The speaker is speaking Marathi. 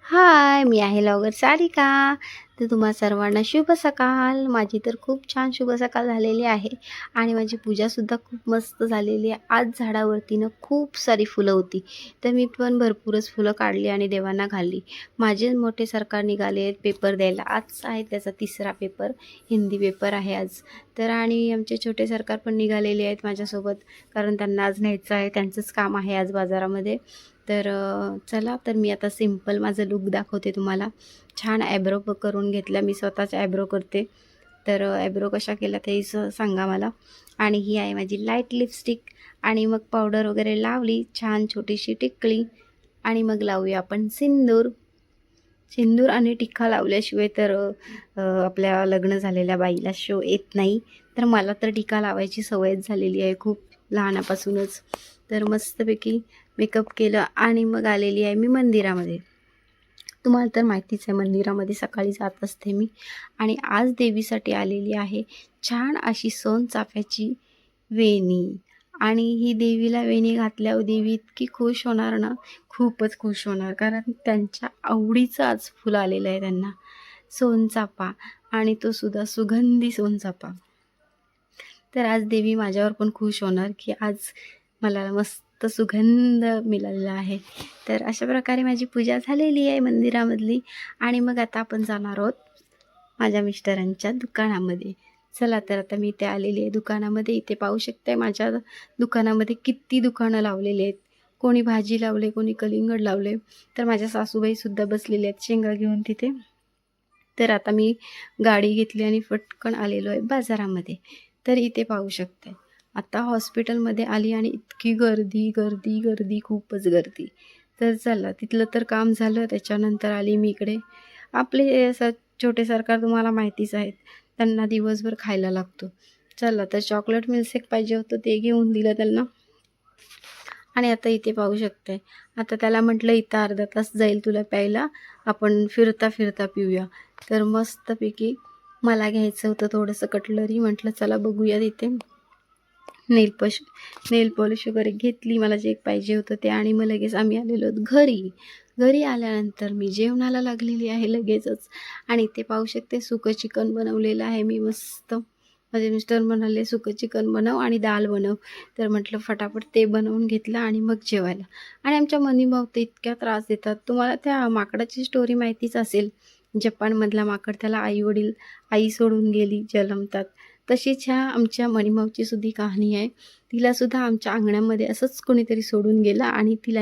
हाय, मी आहे ब्लॉगर सारिका. तर तुम्हा सर्वांना शुभ सकाळ. माझी तर खूप छान शुभ सकाळ झालेली आहे आणि माझी पूजासुद्धा खूप मस्त झालेली आहे. आज झाडावरती ना खूप सारी फुलं होती, तर मी पण भरपूरच फुलं काढली आणि देवांना घालली. माझे मोठे सरकार निघाले आहेत पेपर द्यायला. आज आहे त्याचा 3रा पेपर, हिंदी पेपर आहे आज. तर आणि आमचे छोटे सरकार पण निघालेले आहेत माझ्यासोबत, कारण त्यांना आज न्यायचं आहे. त्यांचंच काम आहे आज बाजारामध्ये. तर चला, तर मी आता सिंपल माझं लूक दाखवते तुम्हाला. छान ॲब्रो करून घेतला, मी स्वतःच ॲब्रो करते. तर ॲब्रो कशा केला तेही सांगा मला. आणि ही आहे माझी लाईट लिपस्टिक. आणि मग पावडर वगैरे लावली, छान छोटीशी टिकली. आणि मग लावूया आपण सिंदूर. सिंदूर आणि टिक्का लावल्याशिवाय तर आपल्या लग्न झालेल्या बाईला शो येत नाही. तर मला तर टिक्का लावायची सवयच झालेली आहे खूप लहानापासूनच. तर मस्तपैकी मेकअप केलं आणि मग आलेली आहे मी मंदिरामध्ये. तुम्हाला तर माहितीच आहे, मंदिरामध्ये सकाळी जात असते मी. आणि आज देवीसाठी आलेली आहे छान अशी सोनचाफ्याची वेणी. आणि ही देवीला वेणी घातल्यावर देवी इतकी खुश होणार ना, खूपच खुश होणार, कारण त्यांच्या आवडीचं आज फुल आलेलं आहे त्यांना, सोनचाफा. आणि तो सुद्धा सुगंधी सोनचाफा. तर आज देवी माझ्यावर पण खुश होणार की आज मला मस्त सुगंध मिळालेला आहे. तर अशा प्रकारे माझी पूजा झालेली आहे मंदिरामधली. आणि मग आता आपण जाणार आहोत माझ्या मिस्टरांच्या दुकानामध्ये. चला, तर आता मी इथे आलेली आहे दुकानामध्ये. इथे पाहू शकताय माझ्या दुकानामध्ये किती दुकानं लावलेली आहेत. कोणी भाजी लावले, कोणी कलिंगड लावले. तर माझ्या सासूबाईसुद्धा बसलेल्या आहेत शेंगा घेऊन तिथे. तर आता मी गाडी घेतली आणि पटकन आलेलो आहे बाजारामध्ये. तर इथे पाहू शकते, आता हॉस्पिटलमध्ये आली आणि इतकी गर्दी गर्दी गर्दी, खूपच गर्दी. तर चला, तिथलं तर काम झालं. त्याच्यानंतर आली मी इकडे. आपले असं छोटे सरकार तुम्हाला माहितीच आहेत, त्यांना दिवसभर खायला लागतो. चला, तर चॉकलेट मिल्कशेक पाहिजे होतं, ते घेऊन दिलं त्यांना. आणि आता इथे पाहू शकते, आता त्याला म्हटलं इथं अर्धा तास जाईल तुला प्यायला, आपण फिरता फिरता पिऊया. तर मस्तपैकी मला घ्यायचं होतं थोडंसं कटलरी. म्हटलं चला बघूया तिथे. नेल पॉलिश वगैरे घेतली, मला जे पाहिजे होतं ते. आणि मग लगेच आम्ही आलेलो घरी. घरी आल्यानंतर मी जेवणाला लागलेली आहे लगेचच. आणि इथे पाहू शकते सुकं चिकन बनवलेलं आहे मी मस्त. माझे मिस्टर म्हणाले सुकं चिकन बनव आणि दाल बनव. तर म्हटलं फटाफट ते बनवून घेतलं आणि मग जेवायला. आणि आमच्या मनीभाऊ तर इतक्या त्रास देतात. तुम्हाला त्या माकडाची स्टोरी माहितीच असेल, जपानमधला माकड, त्याला आई सोडून गेली जन्मतात. तशीच ह्या आमच्या मनीभाऊची सुद्धा कहाणी आहे. तिलासुद्धा आमच्या अंगणामध्ये असंच कोणीतरी सोडून गेलं आणि तिला